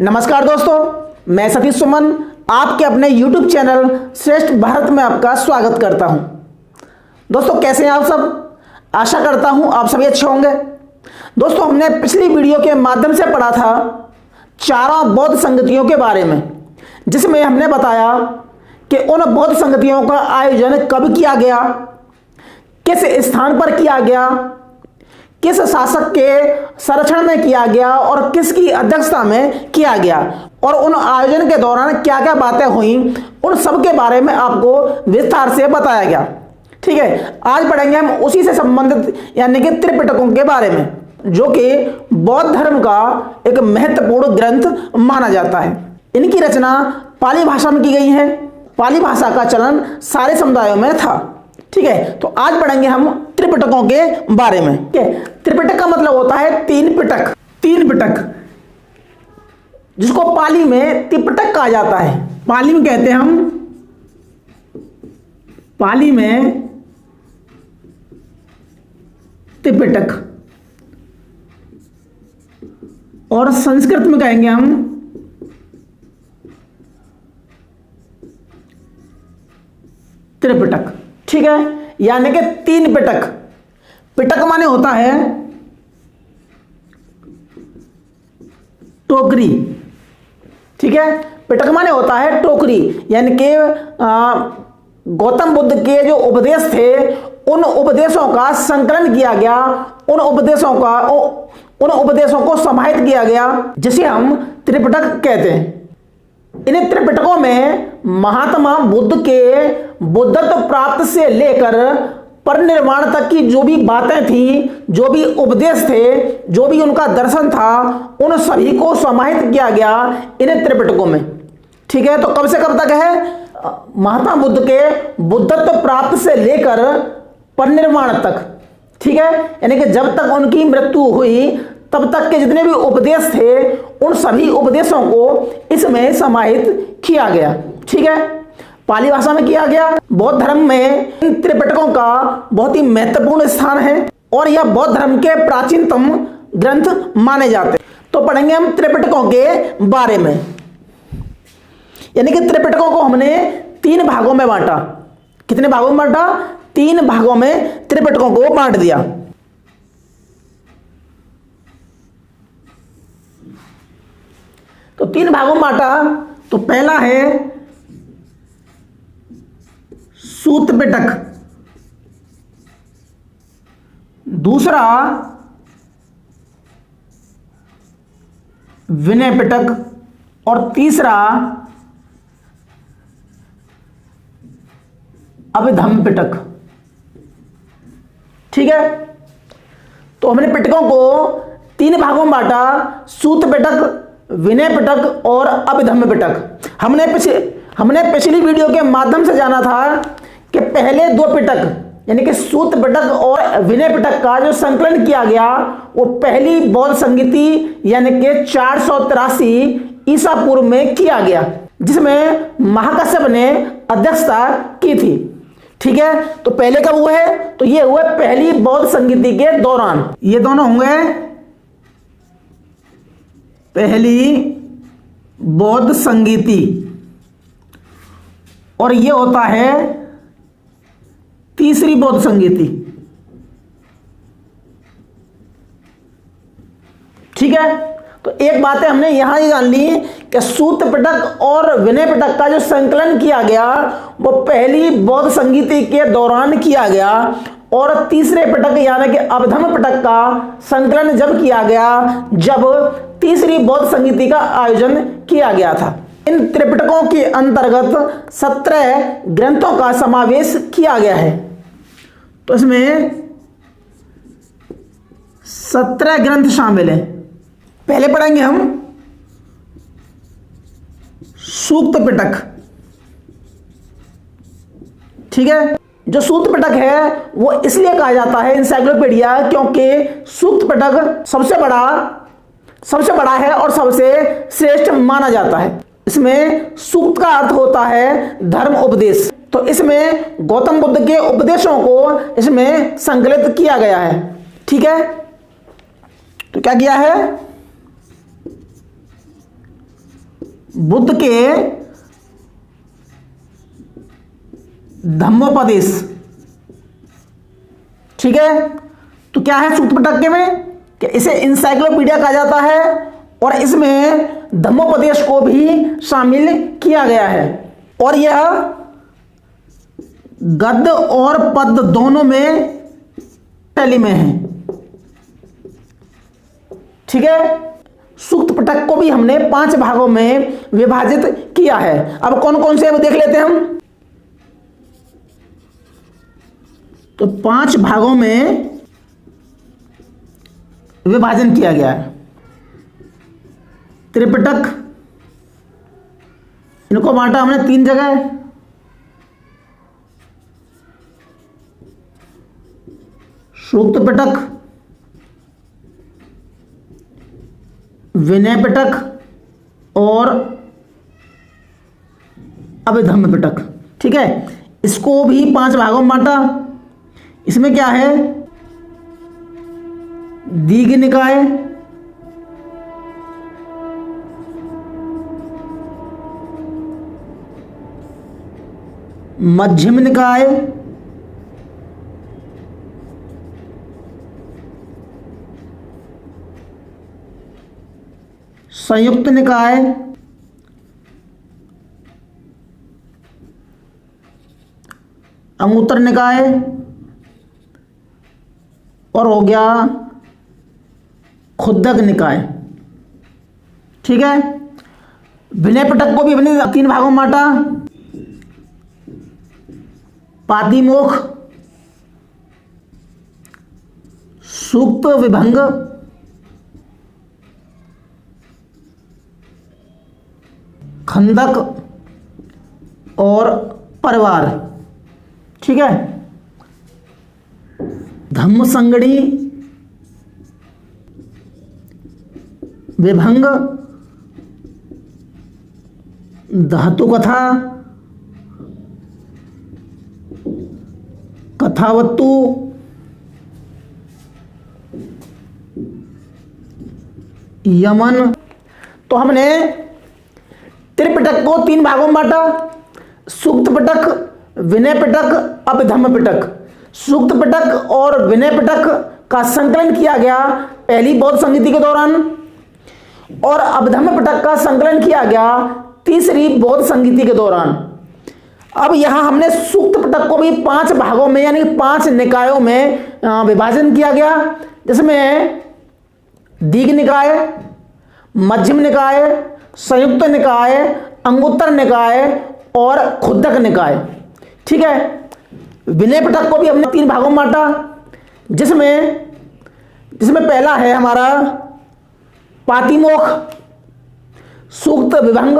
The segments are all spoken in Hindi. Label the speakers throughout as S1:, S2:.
S1: नमस्कार दोस्तों, मैं सतीश सुमन आपके अपने YouTube चैनल श्रेष्ठ भारत में आपका स्वागत करता हूं। दोस्तों, कैसे हैं आप सब? आशा करता हूं आप सभी अच्छे होंगे। दोस्तों, हमने पिछली वीडियो के माध्यम से पढ़ा था चारों बौद्ध संगतियों के बारे में, जिसमें हमने बताया कि उन बौद्ध संगतियों का आयोजन कब किया गया, किस स्थान पर किया गया, किस शासक के संरक्षण में किया गया और किसकी अध्यक्षता में किया गया, और उन आयोजन के दौरान क्या क्या बातें हुई, उन सब के बारे में आपको विस्तार से बताया गया। ठीक है, आज पढ़ेंगे हम उसी से संबंधित यानी कि त्रिपिटकों के बारे में, जो कि बौद्ध धर्म का एक महत्वपूर्ण ग्रंथ माना जाता है। इनकी रचना पाली भाषा में की गई है। पाली भाषा का चलन सारे समुदायों में था। ठीक है, तो आज पढ़ेंगे हम त्रिपिटकों के बारे में। ठीक है, त्रिपिटक का मतलब होता है तीन पिटक। तीन पिटक, जिसको पाली में त्रिपिटक कहा जाता है। पाली में कहते हैं हम, पाली में त्रिपिटक, और संस्कृत में कहेंगे हम त्रिपिटक। ठीक है, यानी कि तीन पिटक। पिटक माने होता है टोकरी। ठीक है, पिटक माने होता है टोकरी, यानी कि गौतम बुद्ध के जो उपदेश थे उन उपदेशों का संकलन किया गया, उन उपदेशों को समाहित किया गया, जिसे हम त्रिपिटक कहते हैं। इन त्रिपिटकों में महात्मा बुद्ध के बुद्धत्व प्राप्त से लेकर परिनिर्वाण तक की जो भी बातें थी, जो भी उपदेश थे, जो भी उनका दर्शन था, उन सभी को समाहित किया गया इन त्रिपिटकों में। ठीक है, तो कब से कब तक है? महात्मा बुद्ध के बुद्धत्व प्राप्त से लेकर परिनिर्वाण तक। ठीक है, यानी कि जब तक उनकी मृत्यु हुई तब तक के जितने भी उपदेश थे उन सभी उपदेशों को इसमें समाहित किया गया। ठीक है, पाली भाषा में किया गया। बौद्ध धर्म में इन त्रिपिटकों का बहुत ही महत्वपूर्ण स्थान है और यह बौद्ध धर्म के प्राचीनतम ग्रंथ माने जाते हैं। तो पढ़ेंगे हम त्रिपिटकों के बारे में। यानी कि त्रिपिटकों को हमने तीन भागों में बांटा। कितने भागों में बांटा? तीन भागों में त्रिपिटकों को बांट दिया। तो तीन भागों में बांटा। तो पहला है सूत पिटक, दूसरा विनय पिटक, और तीसरा अभिधम्म पिटक। ठीक है, तो हमने पिटकों को तीन भागों में बांटा: सूत पिटक, विनय पिटक और अभिधम्म पिटक। हमने पिछली वीडियो के माध्यम से जाना था कि पहले दो पिटक यानी कि सूत पिटक और विनय पिटक का जो संकलन किया गया वो पहली बौद्ध संगीति यानी कि 483 ईसा पूर्व में किया गया, जिसमें महाकश्यप ने अध्यक्षता की थी। ठीक है, तो पहले कब हुए? तो ये हुए पहली बौद्ध संगीति के दौरान। ये दोनों होंगे पहली बौद्ध संगीति, और ये होता है तीसरी बौद्ध संगीति। ठीक है, तो एक बात है हमने यहां ही जान ली कि सूत पिटक और विनय पिटक का जो संकलन किया गया वो पहली बौद्ध संगीति के दौरान किया गया, और तीसरे पिटक यानी कि अभिधम्म पिटक का संकलन जब किया गया जब तीसरी बौद्ध संगीति का आयोजन किया गया था। इन त्रिपिटकों के अंतर्गत 17 ग्रंथों का समावेश किया गया है। तो इसमें 17 ग्रंथ शामिल हैं। पहले पढ़ेंगे हम सूक्त पिटक। ठीक है, जो सूक्त पिटक है वो इसलिए कहा जाता है एनसाइक्लोपीडिया क्योंकि सूक्त पिटक सबसे बड़ा है और सबसे श्रेष्ठ माना जाता है। इसमें सूक्त का अर्थ होता है धर्म उपदेश। तो इसमें गौतम बुद्ध के उपदेशों को इसमें संकलित किया गया है। ठीक है, तो क्या किया है? बुद्ध के धम्मोपदेश। ठीक है, तो क्या है सूक्त पिटक में कि इसे इंसाइक्लोपीडिया कहा जाता है और इसमें धम्मोपदेश को भी शामिल किया गया है और यह गद्य और पद्य दोनों में शैली में है। ठीक है, सूक्त पिटक को भी हमने 5 भागों में विभाजित किया है। अब कौन कौन से देख लेते हैं हम। तो 5 भागों में विभाजन किया गया है। त्रिपिटक, इनको बांटा हमने 3 जगह। सूक्त पिटक, विनय पिटक और अभिधम्म पिटक। ठीक है, इसको भी 5 भागों में बांटा। इसमें क्या है, दीघ निकाय, मध्यम निकाय, संयुक्त निकाय, अंगुत्तर निकाय और हो गया खुद्दक निकाय। ठीक है, विनय पिटक को भी अपने 3 भागों में बांटा। पातिमोक्ष, सूक्त विभंग, खंदक और परिवार। ठीक है, धम्म संगणी, विभंग, धातु कथा, कथावत्तु, यमन। तो हमने त्रिपिटक को 3 भागों में बांटा। सूक्त पिटक, विनय पिटक, अभिधम्म पिटक। सूक्त पिटक और विनय पिटक का संकलन किया गया पहली बौद्ध संगीति के दौरान और अभिधम्म पिटक का संकलन किया गया तीसरी बौद्ध संगीति के दौरान। अब यहां हमने सूक्त पिटक को भी 5 भागों में यानी 5 निकायों में विभाजन किया गया, जिसमें दीघ निकाय, मध्यम निकाय, संयुक्त निकाय, अंगुत्तर निकाय और खुद्दक निकाय। ठीक है, विनय पिटक को भी हमने 3 भागों में बांटा, जिसमें पहला है हमारा पातिमोक्ष, सूक्त विभंग,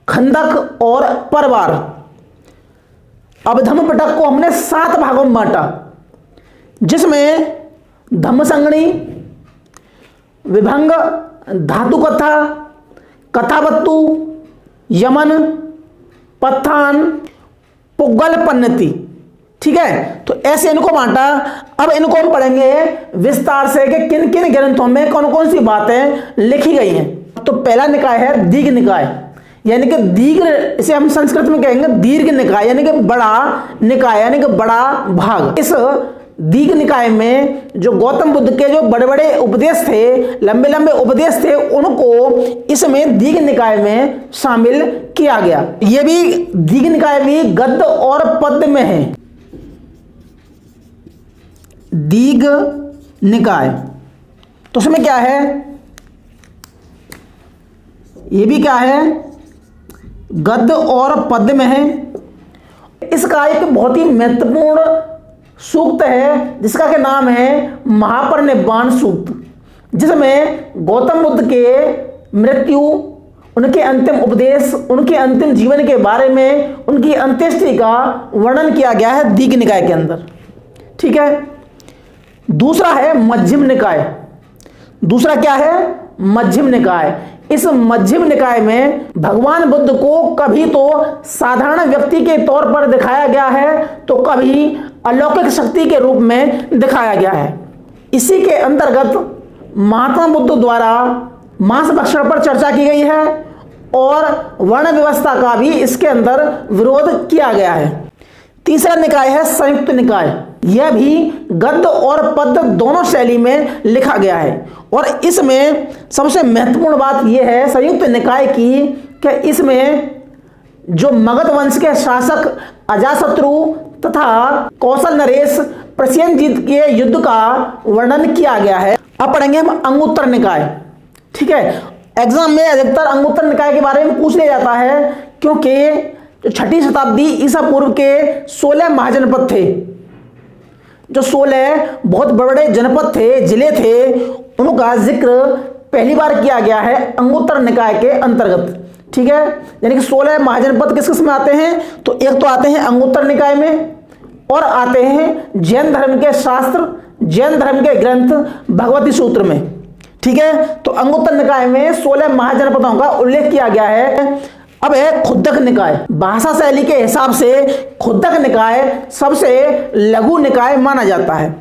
S1: खंदक और परिवार। अभिधम्म पिटक को हमने 7 भागों में बांटा, जिसमें धम्म संगणी, विभंग, धातु कथा, कथावत्तु, यमन, पत्थान, पुग्गल पन्नति। ठीक है, तो ऐसे इनको बांटा। अब इनको हम पढ़ेंगे विस्तार से कि किन किन ग्रंथों में कौन कौन सी बातें लिखी गई हैं। तो पहला निकाय है दीघ निकाय, यानी कि दीर्घ, इसे हम संस्कृत में कहेंगे दीर्घ निकाय, यानी कि बड़ा निकाय, यानी कि बड़ा भाग। इस दीघ निकाय में जो गौतम बुद्ध के जो बड़े बड़े उपदेश थे, लंबे लंबे उपदेश थे, उनको इसमें दीघ निकाय में शामिल किया गया। यह भी दीघ निकाय भी गद्य और पद्य में है। दीघ निकाय, तो उसमें क्या है, ये भी क्या है, गद्य और पद्य में है। इसका एक बहुत ही महत्वपूर्ण सूक्त है जिसका के नाम है महापरिनिर्वाण सूक्त, जिसमें गौतम बुद्ध के मृत्यु, उनके अंतिम उपदेश, उनके अंतिम जीवन के बारे में, उनकी अंत्येष्टि का वर्णन किया गया है दीघ निकाय के अंदर। ठीक है, दूसरा है मध्यम निकाय। दूसरा क्या है, मध्यम निकाय। इस मध्यम निकाय में भगवान बुद्ध को कभी तो साधारण व्यक्ति के तौर पर दिखाया गया है, तो कभी अलौकिक शक्ति के रूप में दिखाया गया है। इसी के अंतर्गत महात्मा बुद्ध द्वारा मांस भक्षण पर चर्चा की गई है और वर्ण व्यवस्था का भी इसके अंदर विरोध किया गया है। तीसरा निकाय है संयुक्त निकाय। यह भी गद्य और पद्य दोनों शैली में लिखा गया है और इसमें सबसे महत्वपूर्ण बात यह है संयुक्त निकाय की कि इसमें जो मगध वंश के शासक अजातशत्रु तथा कौशल नरेश प्रसेनजीत के युद्ध का वर्णन किया गया है। अब पढ़ेंगे हम अंगुत्तर निकाय। ठीक है, एग्जाम में अधिकतर अंगुत्तर निकाय के बारे में पूछ लिया जाता है क्योंकि जो 6ठी शताब्दी ईसा पूर्व के 16 महाजनपद थे, जो 16 बहुत बड़े जनपद थे, जिले थे, उनका जिक्र पहली बार किया गया है अंगुत्तर निकाय के अंतर्गत। ठीक है, यानी कि 16 महाजनपद किस किस में आते हैं, तो एक तो आते हैं अंगुत्तर निकाय में और आते हैं जैन धर्म के शास्त्र, जैन धर्म के ग्रंथ भगवती सूत्र में। ठीक है, तो अंगुत्तर निकाय में 16 महाजनपदों का उल्लेख किया गया है। अब है खुद्दक निकाय। भाषा शैली के हिसाब से खुद्दक निकाय सबसे लघु निकाय माना जाता है।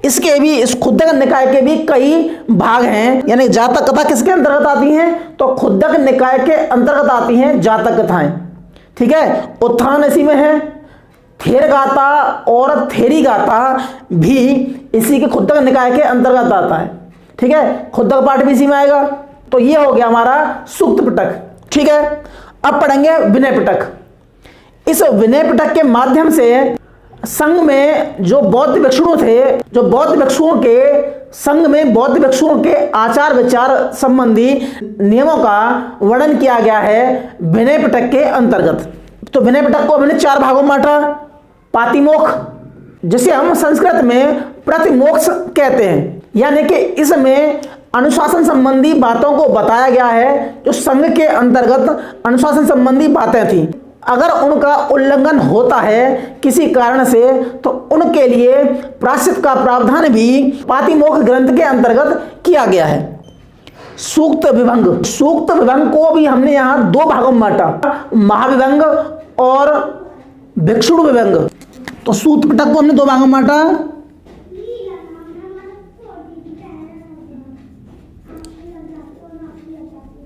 S1: इसके भी इस खुद्दक निकाय के भी कई भाग हैं, यानी जातक कथा किसके अंतर्गत आती हैं, तो खुद्दक निकाय के अंतर्गत आती हैं जातक कथाएं। ठीक है, उत्थान इसी में है, थेर गाथा और थेरी गाथा भी इसी के खुद्दक निकाय के अंतर्गत आता है। ठीक है, खुद्दक पाठ भी इसी में आएगा। तो ये हो गया हमारा सूक्त पिटक। ठीक है, अब पढ़ेंगे विनय पिटक। इस विनय पिटक के माध्यम से संघ में जो बौद्ध भिक्षुओं थे, जो बौद्ध भिक्षुओं के संघ में बौद्ध भिक्षुओं के आचार विचार संबंधी नियमों का वर्णन किया गया है विनय पिटक के अंतर्गत। तो विनय पिटक को हमने 4 भागों में बांटा। पातिमोक्ष, जिसे हम संस्कृत में प्रतिमोक्ष कहते हैं, यानी कि इसमें अनुशासन संबंधी बातों को बताया गया है। जो संघ के अंतर्गत अनुशासन संबंधी बातें थी, अगर उनका उल्लंघन होता है किसी कारण से, तो उनके लिए प्रायश्चित का प्रावधान भी पातिमोक्ष ग्रंथ के अंतर्गत किया गया है। सूक्त विभंग। सूक्त विभंग को भी हमने यहां 2 भागों में बांटा, महाविभंग और भिक्षुण विभंग। तो सूक्त पिटक को हमने 2 भागों में बांटा,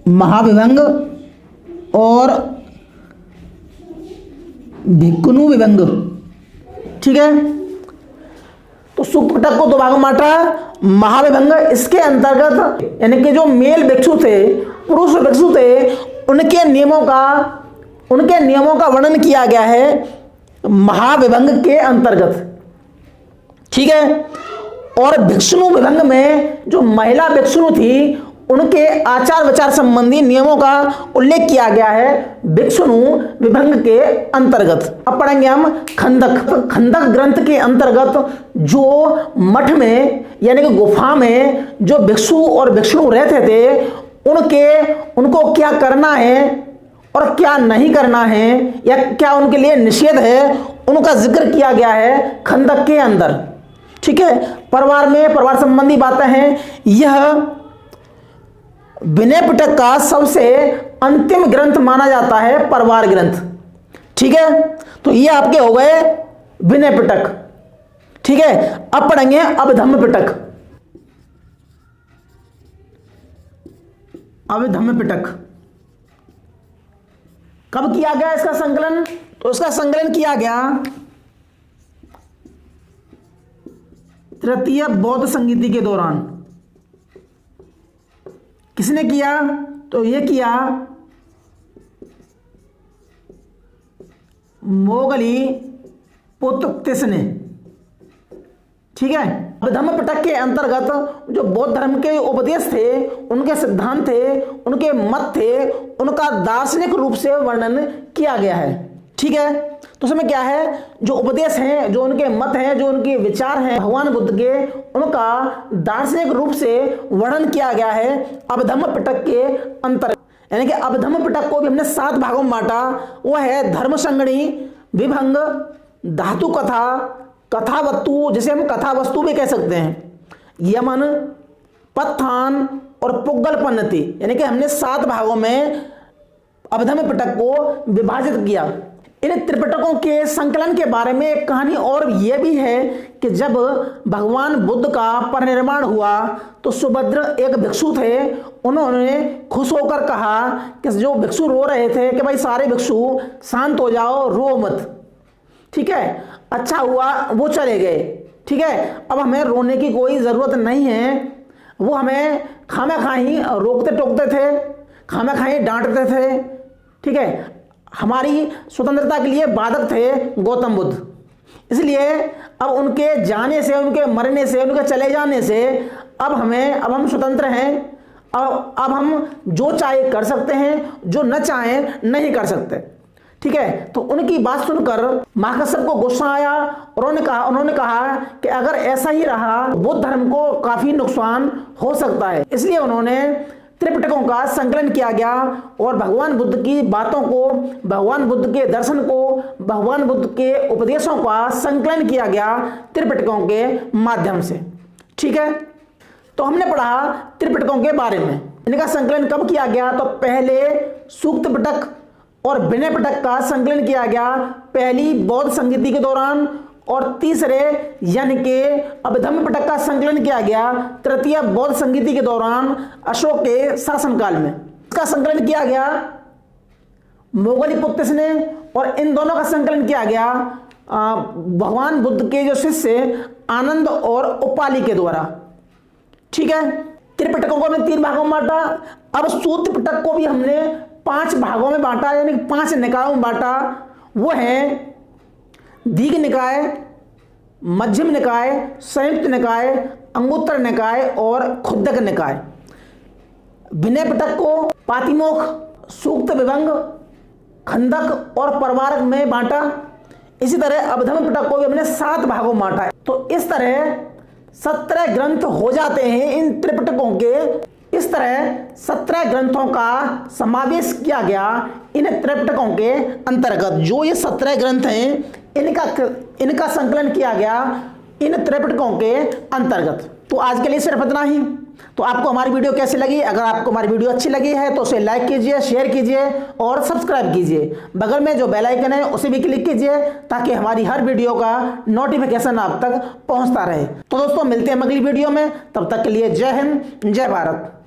S1: महाविभंग और भिक्षुण विभंग। ठीक है, तो सूक्त पिटक को 2 भागों में बांटा। महाविभंग, इसके अंतर्गत यानी कि जो मेल भिक्षु थे, पुरुष भिक्षु थे, उनके नियमों का वर्णन किया गया है महाविभंग के अंतर्गत। ठीक है, और भिक्षुण विभंग में जो महिला भिक्षुण थी, उनके आचार विचार संबंधी नियमों का उल्लेख किया गया है भिक्षुण विभंग के अंतर्गत। अब पढ़ेंगे हम खंदक। खंदक ग्रंथ के अंतर्गत जो मठ में यानी कि गुफा में जो भिक्षु और भिक्षुण रहते थे, उनको क्या करना है और क्या नहीं करना है, या क्या उनके लिए निषेध है, उनका जिक्र किया गया है खंदक के अंदर। ठीक है, परिवार संबंधी बातें हैं। यह विनय पिटक का सबसे अंतिम ग्रंथ माना जाता है, परिवार ग्रंथ। ठीक है, तो ये आपके हो गए विनय पिटक। ठीक है, अब पढ़ेंगे अभिधम्म पिटक। अभिधम्म पिटक कब किया गया इसका संकलन, तो इसका संकलन किया गया तृतीय बौद्ध संगीति के दौरान। किसने किया, तो ये किया मोगली पुत्तिस ने। ठीक है, अभिधम्म पिटक के अंतर्गत जो बौद्ध धर्म के उपदेश थे, उनके सिद्धांत थे, उनके मत थे, उनका दार्शनिक रूप से वर्णन किया गया है। ठीक है, तो उसमें क्या है, जो उपदेश हैं, जो उनके मत हैं, जो उनके विचार हैं भगवान बुद्ध के, उनका दार्शनिक रूप से वर्णन किया गया है अभिधम्म पिटक के अंतर्गत। यानी कि अभिधम्म पिटक को भी हमने 7 भागों में बांटा। वो है धर्म संगणी, विभंग, धातु कथा, कथा वस्तु, जिसे हम कथा वस्तु भी कह सकते हैं, यमन, पत्थान और पुग्गल पन्नति। यानी कि हमने 7 भागों में अभिधम्म पिटक को विभाजित किया। इन त्रिपिटकों के संकलन के बारे में एक कहानी और यह भी है कि जब भगवान बुद्ध का परिनिर्वाण हुआ, तो सुभद्र एक भिक्षु थे उन्होंने खुश होकर कहा कि जो भिक्षु रो रहे थे कि भाई सारे भिक्षु शांत हो जाओ, रो मत। ठीक है, अच्छा हुआ वो चले गए। ठीक है, अब हमें रोने की कोई ज़रूरत नहीं है। वो हमें खामखा ही रोकते टोकते थे, खामखा ही डांटते थे। ठीक है, हमारी स्वतंत्रता के लिए बाधक थे गौतम बुद्ध। इसलिए अब उनके जाने से, उनके मरने से, उनके चले जाने से अब हम स्वतंत्र हैं। अब हम जो चाहे कर सकते हैं, जो न चाहें नहीं कर सकते। ठीक है, तो उनकी बात सुनकर महाकश्यप को गुस्सा आया और उन्होंने कहा कि अगर ऐसा ही रहा बौद्ध धर्म को काफी नुकसान हो सकता है। इसलिए उन्होंने त्रिपिटकों का संकलन किया गया और भगवान बुद्ध की बातों को, भगवान बुद्ध के दर्शन को, भगवान बुद्ध के उपदेशों का संकलन किया गया त्रिपिटकों के माध्यम से। ठीक है, तो हमने पढ़ा त्रिपिटकों के बारे में। इनका संकलन कब किया गया? तो पहले सूक्त पिटक और विनय पिटक का संकलन किया गया पहली बौद्ध संगीति के दौरान, और तीसरे यानी कि अभिधम्म पिटक का संकलन किया गया तृतीय बौद्ध संगीति के दौरान अशोक के शासनकाल में। इसका संकलन किया गया मोगलीपुत्तिस ने, और इन दोनों का संकलन किया गया भगवान बुद्ध के जो शिष्य आनंद और उपाली के द्वारा। ठीक है, त्रिपिटकों को हमने 3 भागों में बांटा। अब सूत्र पिटक को भी हमने 5 भागों में बांटा, यानी 5 निकायों में बांटा। वो है दीघ निकाय, मध्यम निकाय, संयुक्त निकाय, अंगुत्तर निकाय और खुद्दक निकाय। विनय पिटक को पातिमोक्ष, सूक्त विभंग, खंदक और परवारक में बांटा। इसी तरह अभिधम्म पिटक को भी हमने 7 भागों में बांटा। तो इस तरह 17 ग्रंथ हो जाते हैं इन त्रिपिटकों के। इस तरह 17 ग्रंथों का समावेश किया गया इन त्रिपिटकों के अंतर्गत। जो ये 17 ग्रंथ हैं इनका संकलन किया गया इन त्रिपिटकों के अंतर्गत। तो आज के लिए सिर्फ इतना ही। तो आपको हमारी वीडियो कैसी लगी? अगर आपको हमारी वीडियो अच्छी लगी है तो उसे लाइक कीजिए, शेयर कीजिए और सब्सक्राइब कीजिए। बगल में जो बेल आइकन है उसे भी क्लिक कीजिए ताकि हमारी हर वीडियो का नोटिफिकेशन आप तक पहुंचता रहे। तो दोस्तों मिलते हैं अगली वीडियो में, तब तक के लिए जय हिंद, जय भारत।